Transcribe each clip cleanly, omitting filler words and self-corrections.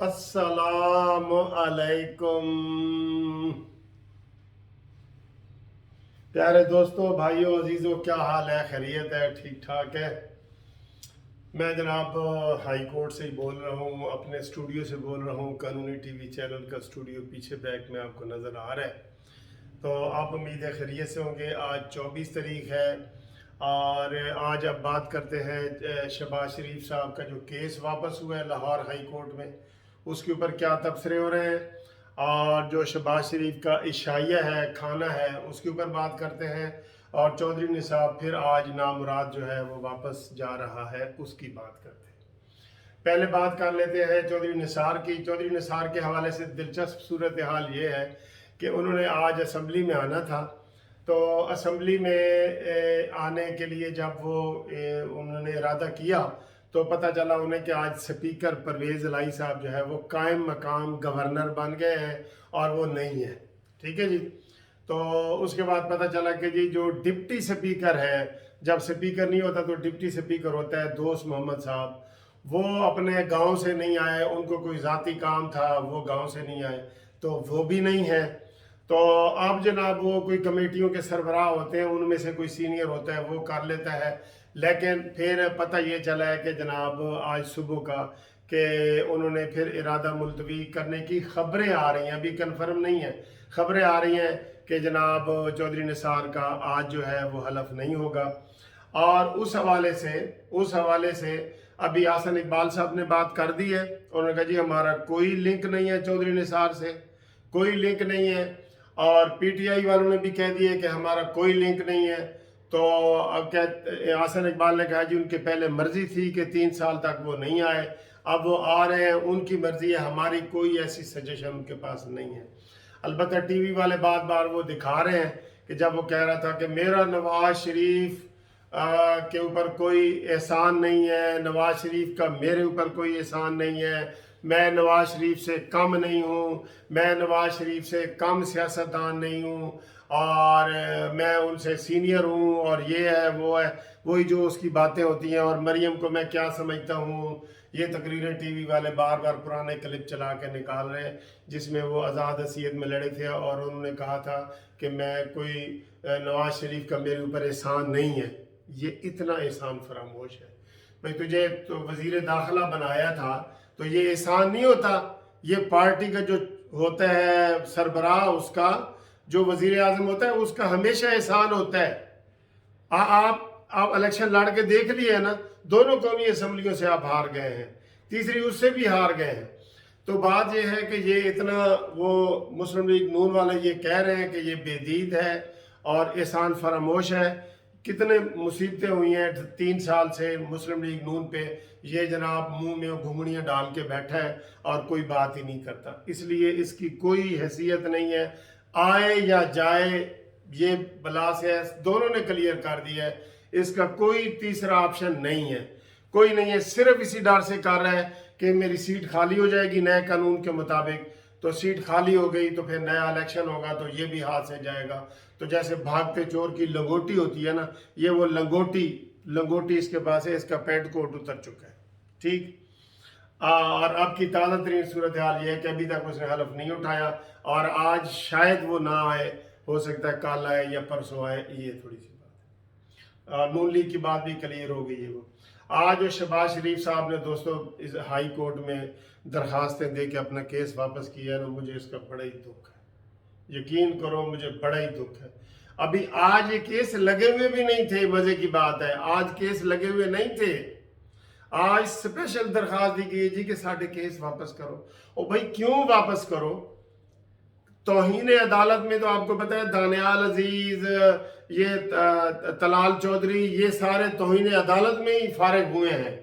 अस्सलाम अलैकुम प्यारे दोस्तों, भाइयों, अजीज़ों, क्या हाल है? खैरियत है? ठीक ठाक है। मैं जनाब हाई कोर्ट से ही बोल रहा हूँ, अपने स्टूडियो से बोल रहा हूँ। कानूनी टीवी चैनल का स्टूडियो पीछे बैक में आपको नज़र आ रहा है। तो आप उम्मीद है खैरियत से होंगे। आज 24 तारीख है और आज अब बात करते हैं शहबाज शरीफ साहब का जो केस वापस हुआ है लाहौर हाई कोर्ट में, उसके ऊपर क्या तबसरे हो रहे हैं। और जो शहबाज शरीफ का इशाइया है, खाना है, उसके ऊपर बात करते हैं। और चौधरी निसाब फिर आज नामुराद जो है वो वापस जा रहा है, उसकी बात करते हैं। पहले बात कर लेते हैं चौधरी निसार की। चौधरी निसार के हवाले से दिलचस्प सूरत हाल ये है कि उन्होंने आज असम्बली में आना था। तो असम्बली में आने के लिए जब वो उन्होंने इरादा किया तो पता चला उन्हें कि आज स्पीकर परवेज़ इलाही साहब जो है वो कायम मकाम गवर्नर बन गए हैं और वो नहीं है। ठीक है जी। तो उसके बाद पता चला कि जी जो डिप्टी स्पीकर है, जब स्पीकर नहीं होता तो डिप्टी स्पीकर होता है दोस्त मोहम्मद साहब, वो अपने गांव से नहीं आए। उनको कोई ज़ाती काम था, वो गांव से नहीं आए, तो वो भी नहीं है। तो अब जनाब वो कोई कमेटियों के सरबराह होते हैं, उनमें से कोई सीनियर होता है, वो कर लेता है। लेकिन फिर पता ये चला है कि जनाब आज सुबह का कि उन्होंने फिर इरादा मुलतवी करने की खबरें आ रही हैं, अभी कंफर्म नहीं है। खबरें आ रही हैं कि जनाब चौधरी निसार का आज जो है वो हलफ नहीं होगा। और उस हवाले से अभी आसन इकबाल साहब ने बात कर दी है। उन्होंने कहा जी हमारा कोई लिंक नहीं है चौधरी निसार से, कोई लिंक नहीं है। और पीटीआई वालों ने भी कह दिया कि हमारा कोई लिंक नहीं है। तो अब क्या, आसन इकबाल ने कहा जी उनके पहले मर्जी थी कि 3 साल तक वो नहीं आए, अब वो आ रहे हैं, उनकी मर्जी है, हमारी कोई ऐसी सजेशन उनके पास नहीं है। अलबत्ता टीवी वाले बार बार वो दिखा रहे हैं कि जब वो कह रहा था कि मेरा नवाज शरीफ के ऊपर कोई एहसान नहीं है, नवाज शरीफ का मेरे ऊपर कोई एहसान नहीं है, मैं नवाज शरीफ से कम नहीं हूँ, मैं नवाज शरीफ से कम सियासतदान नहीं हूँ, और मैं उनसे सीनियर हूँ, और ये है वो है, वही जो उसकी बातें होती हैं। और मरियम को मैं क्या समझता हूँ, ये तकरीरें टीवी वाले बार बार पुराने क्लिप चला के निकाल रहे हैं, जिसमें वो आज़ाद हसीयत में लड़े थे और उन्होंने कहा था कि मैं कोई नवाज शरीफ का मेरे ऊपर एहसान नहीं है। ये इतना एहसान फरामोश है भाई, तुझे तो वज़ीर दाखिला बनाया था तो ये एहसान नहीं होता। ये पार्टी का जो होता है सरबराह, उसका जो वज़ीर आज़म होता है उसका हमेशा एहसान होता है। आप इलेक्शन लड़ के देख लिए है ना, दोनों कौमी असम्बलियों से आप हार गए हैं, तीसरी उससे भी हार गए हैं। तो बात यह है कि ये इतना वो मुस्लिम लीग नून वाले ये कह रहे हैं कि ये बेदीद है और एहसान फरामोश है। कितने मुसीबतें हुई हैं 3 साल से मुस्लिम लीग नून पे, ये जनाब मुंह में घुंघणियाँ डाल के बैठा है और कोई बात ही नहीं करता। इसलिए इसकी कोई हैसियत नहीं है, आए या जाए ये बला से है। दोनों ने क्लियर कर दिया है, इसका कोई तीसरा ऑप्शन नहीं है, कोई नहीं है। सिर्फ इसी डर से कर रहा है कि मेरी सीट खाली हो जाएगी नए कानून के मुताबिक, तो सीट खाली हो गई तो फिर नया इलेक्शन होगा तो ये भी हाथ से जाएगा। तो जैसे भागते चोर की लंगोटी होती है ना, ये वो लंगोटी इसके पास है, इसका पेंट कोट उतर चुका है। ठीक। और अब की ताज़ा तरीन सूरत हाल ये है कि अभी तक उसने हलफ नहीं उठाया और आज शायद वो ना आए, हो सकता है कल आए या परसों आए, ये थोड़ी सी बात है। नून लीग की बात भी क्लियर हो गई है। वो आज शहबाज शरीफ साहब ने दोस्तों इस हाई कोर्ट में दरखास्तें दे के अपना केस वापस किया है ना, मुझे इसका बड़ा ही दुख है, यकीन करो मुझे बड़ा ही दुख है। अभी आज ये केस लगे हुए भी नहीं थे, मजे की बात है, आज केस लगे हुए नहीं थे। आज स्पेशल दरखास्त दी गई जी कि साढ़े केस वापस करो। और भाई क्यों वापस करो? तौहीन अदालत में तो आपको पता है दानियाल अजीज, ये तलाल चौधरी, ये सारे तौहीन अदालत में ही फारिग हुए हैं।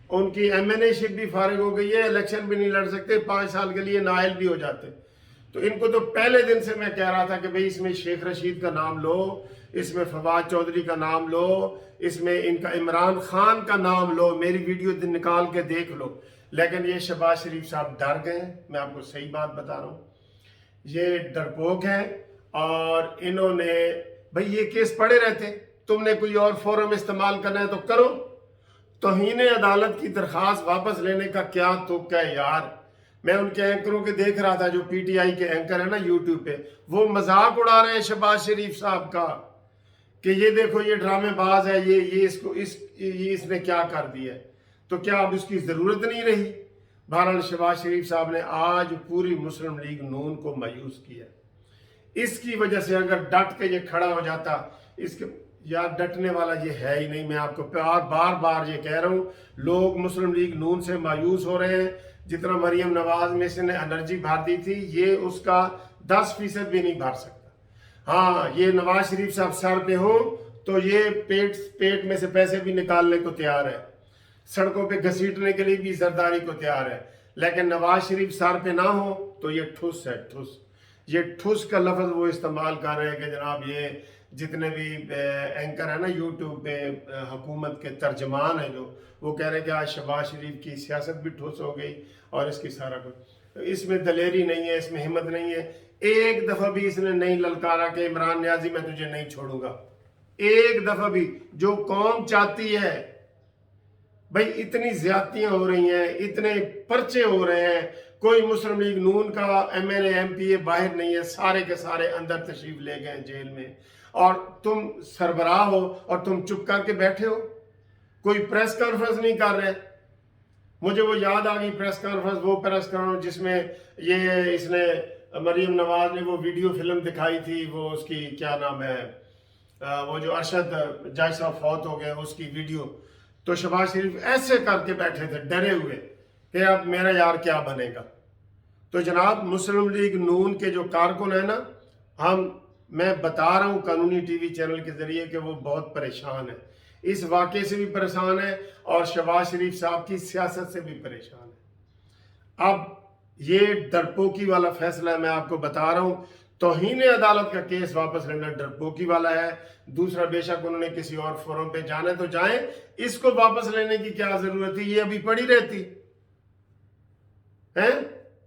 उनकी MNA शिप भी फारिग हो गई है, इलेक्शन भी नहीं लड़ सकते, 5 साल के लिए नाइल भी हो जाते। तो इनको तो पहले दिन से मैं कह रहा था कि भाई इसमें शेख रशीद का नाम लो, इसमें फवाद चौधरी का नाम लो, इसमें इनका इमरान खान का नाम लो, मेरी वीडियो निकाल के देख लो। लेकिन ये शहबाज शरीफ साहब डर गए। मैं आपको सही बात बता रहा हूँ, ये डरपोक हैं। और इन्होंने भाई ये केस पड़े रहते, तुमने कोई और फोरम इस्तेमाल करना है तो करो। तौहीन अदालत की दरखास्त वापस लेने का क्या तुक है यार? मैं उनके एंकरों के देख रहा था, जो पीटीआई के एंकर है ना यूट्यूब पे, वो मजाक उड़ा रहे हैं शहबाज शरीफ साहब का कि ये देखो ये ड्रामेबाज है, ये इसको ये इसने क्या कर दिया है। तो क्या अब उसकी ज़रूरत नहीं रही? बहरहाल शहबाज शरीफ साहब ने आज पूरी मुस्लिम लीग नून को मायूस किया। इसकी वजह से अगर डट के ये खड़ा हो जाता, इसके यार डटने वाला ये है ही नहीं। मैं आपको बार बार ये कह रहा हूँ, लोग मुस्लिम लीग नून से मायूस हो रहे हैं। जितना मरियम नवाज में से ने एनर्जी भर दी थी, ये उसका 10% भी नहीं भर सकता। हाँ, ये नवाज शरीफ साहब सर पे हो तो ये पेट में से पैसे भी निकालने को तैयार है, सड़कों पे घसीटने के लिए भी जरदारी को तैयार है। लेकिन नवाज शरीफ सर पे ना हो तो ये ठुस है, ठुस। ये ठुस का लफ्ज़ वो इस्तेमाल कर रहे हैं कि जनाब ये जितने भी एंकर है ना यूट्यूब पे हुकूमत के तर्जमान है, जो वो कह रहे हैं कि आज शहबाज शरीफ की सियासत भी ठुस हो गई और इसकी सारा कुछ। इसमें दलेरी नहीं है, इसमें हिम्मत नहीं है। एक दफ़ा भी इसने नहीं ललकारा कि इमरान नियाजी मैं तुझे नहीं छोड़ूंगा। एक दफ़ा भी। जो कौम चाहती है भाई, इतनी ज्यादतियां हो रही हैं, इतने पर्चे हो रहे हैं, कोई मुस्लिम लीग नून का एमएलए एमपीए बाहर नहीं है, सारे के सारे अंदर तशरीफ ले गए जेल में, और तुम सरबराह हो और तुम चुप करके बैठे हो, कोई प्रेस कॉन्फ्रेंस नहीं कर रहे। मुझे वो याद आ गई प्रेस कॉन्फ्रेंस, वो प्रेस कॉन्फ्रेंस जिसमें ये इसने मरियम नवाज ने वो वीडियो फिल्म दिखाई थी, वो उसकी क्या नाम है, वो जो अरशद जज साहब फौत हो गए उसकी वीडियो। तो शहबाज शरीफ ऐसे करके बैठे थे डरे हुए कि अब मेरा यार क्या बनेगा। तो जनाब मुस्लिम लीग नून के जो कारकुन है ना, मैं बता रहा हूँ कानूनी टीवी चैनल के जरिए कि वो बहुत परेशान है, इस वाक़े से भी परेशान है और शहबाज शरीफ साहब की सियासत से भी परेशान है। अब ये डरपोकी वाला फैसला है, मैं आपको बता रहा हूँ, तौहीन अदालत का केस वापस लेना डरपोकी वाला है। दूसरा, बेशक उन्होंने किसी और फोरम पे जाने तो जाएं, इसको वापस लेने की क्या जरूरत थी, ये अभी पड़ी रहती है।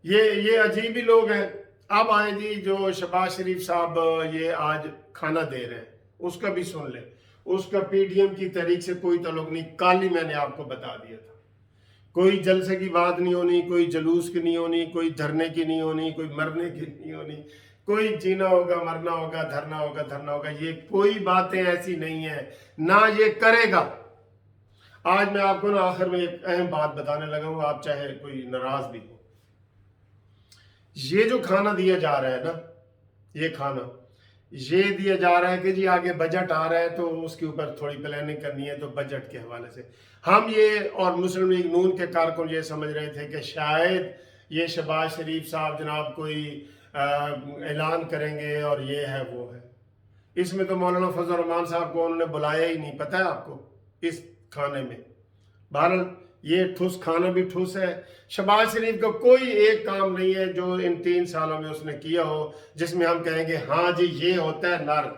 ये अजीब ही लोग हैं। अब आए जी जो शहबाज शरीफ साहब ये आज खाना दे रहे हैं, उसका भी सुन ले। उसका पीडीएम की तहरीक से कोई ताल्लुक नहीं, कल ही मैंने आपको बता दिया था। कोई जलसे की बात नहीं होनी, कोई जलूस की नहीं होनी, कोई धरने की नहीं होनी, कोई मरने की नहीं होनी, कोई जीना होगा, मरना होगा, धरना होगा, धरना होगा, ये कोई बातें ऐसी नहीं है, ना ये करेगा। आज मैं आपको ना आखिर में एक अहम बात बताने लगा हूं, आप चाहे कोई नाराज भी हो। ये जो खाना दिया जा रहा है ना, ये खाना ये दिया जा रहा है कि जी आगे बजट आ रहा है तो उसके ऊपर थोड़ी प्लानिंग करनी है, तो बजट के हवाले से हम ये और मुस्लिम लीग नून के कारकुन ये समझ रहे थे कि शायद ये शहबाज शरीफ साहब जनाब कोई ऐलान करेंगे और ये है वो है। इसमें तो मौलाना फजल रहमान साहब को उन्होंने बुलाया ही नहीं, पता है आपको, इस खाने में। बहरहाल ये ठुस खाना भी ठुस है। शहबाज शरीफ का कोई एक काम नहीं है जो इन 3 सालों में उसने किया हो जिसमें हम कहेंगे हाँ जी ये होता है नर।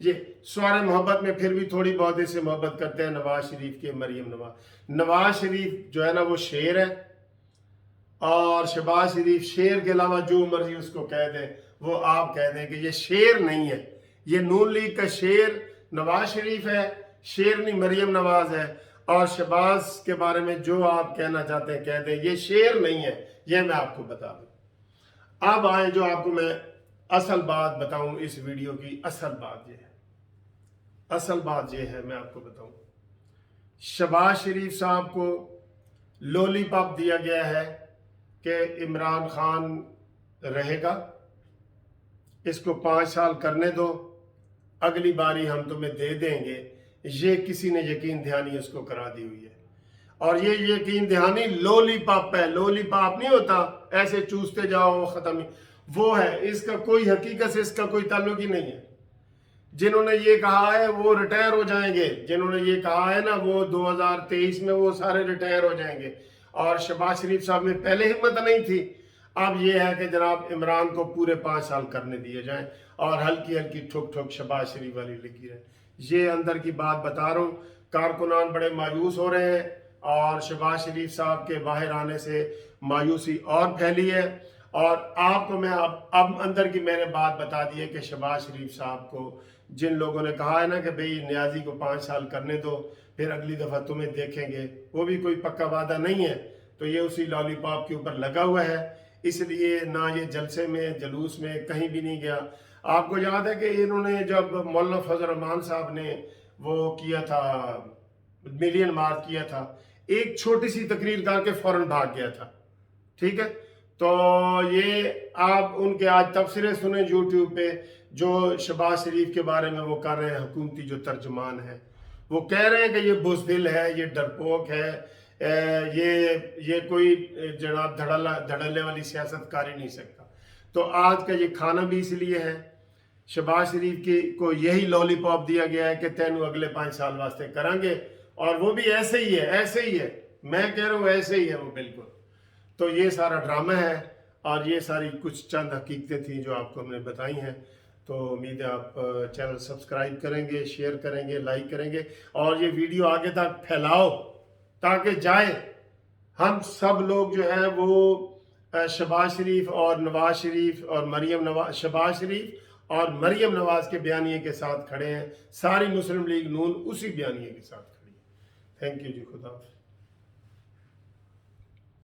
ये सारे मोहब्बत में फिर भी थोड़ी बहुत इससे मोहब्बत करते हैं नवाज शरीफ के, मरियम नवाज शरीफ जो है ना वो शेर है, और शहबाज शरीफ शेर के अलावा जो मर्जी उसको कह दे वो आप कह दें कि ये शेर नहीं है। ये नून लीग का शेर नवाज शरीफ है, शेर नहीं मरियम नवाज है। और शहबाज के बारे में जो आप कहना चाहते हैं कह दें, ये शेर नहीं है, ये मैं आपको बता दूं। अब आए जो आपको मैं असल बात बताऊं, इस वीडियो की असल बात ये है, असल बात ये है मैं आपको बताऊं। शहबाज शरीफ साहब को लॉलीपॉप दिया गया है कि इमरान खान रहेगा, इसको 5 साल करने दो, अगली बारी हम तुम्हें दे देंगे। ये किसी ने यकीन दहानी उसको करा दी हुई है, और ये यकीन दहानी लॉलीपॉप है। लॉलीपॉप नहीं होता ऐसे चूसते जाओ खत्म, वो है। इसका कोई हकीकत से इसका कोई ताल्लुक ही नहीं है। जिन्होंने ये कहा है वो रिटायर हो जाएंगे, जिन्होंने ये कहा है ना वो 2023 में वो सारे रिटायर हो जाएंगे, और शहबाज शरीफ साहब में पहले हिम्मत नहीं थी। अब ये है कि जनाब इमरान को पूरे 5 साल करने दिए जाएं और हल्की हल्की ठुक ठुक शहबाज शरीफ वाली लगी रहे। ये अंदर की बात बता रहा हूँ। कारकुनान बड़े मायूस हो रहे हैं और शहबाज शरीफ साहब के बाहर आने से मायूसी और फैली है। और आपको मैं अब अंदर की मैंने बात बता दी है कि शहबाज शरीफ साहब को जिन लोगों ने कहा है ना कि भाई नियाजी को 5 साल करने दो फिर अगली दफ़ा तुम्हें देखेंगे, वो भी कोई पक्का वादा नहीं है। तो ये उसी लॉलीपॉप के ऊपर लगा हुआ है। इसलिए ना ये जलसे में जलूस में कहीं भी नहीं गया। आपको याद है कि इन्होंने जब मौलाना फजल रहमान साहब ने वो किया था, मिलियन मार्च किया था, एक छोटी सी तकरीर करके फौरन भाग गया था, ठीक है। तो ये आप उनके आज तबसरे सुने यूट्यूब पे, जो शहबाज शरीफ के बारे में वो कर रहे हैं, हुकूमती जो तर्जुमान है, वो कह रहे हैं कि ये बुज़दिल है, ये डरपोक है, ये कोई जनाब धड़ल्ले वाली सियासत कर ही नहीं सकता। तो आज का ये खाना भी इसलिए है, शहबाज शरीफ की को यही लॉलीपॉप दिया गया है कि तेनू अगले 5 साल वास्ते करांगे, और वो भी ऐसे ही है, ऐसे ही है, मैं कह रहा हूँ ऐसे ही है वो बिल्कुल। तो ये सारा ड्रामा है, और ये सारी कुछ चंद हकीकतें थी जो आपको हमने बताई हैं। तो उम्मीद है आप चैनल सब्सक्राइब करेंगे, शेयर करेंगे, लाइक करेंगे, और ये वीडियो आगे तक फैलाओ ताकि जाए, हम सब लोग जो है वो शहबाज शरीफ और नवाज शरीफ और मरियम नवाज, शहबाज शरीफ और मरियम नवाज के बयानिए के साथ खड़े हैं। सारी मुस्लिम लीग नून उसी बयानिए के साथ खड़ी है। थैंक यू जी, खुदा हाफ़िज़।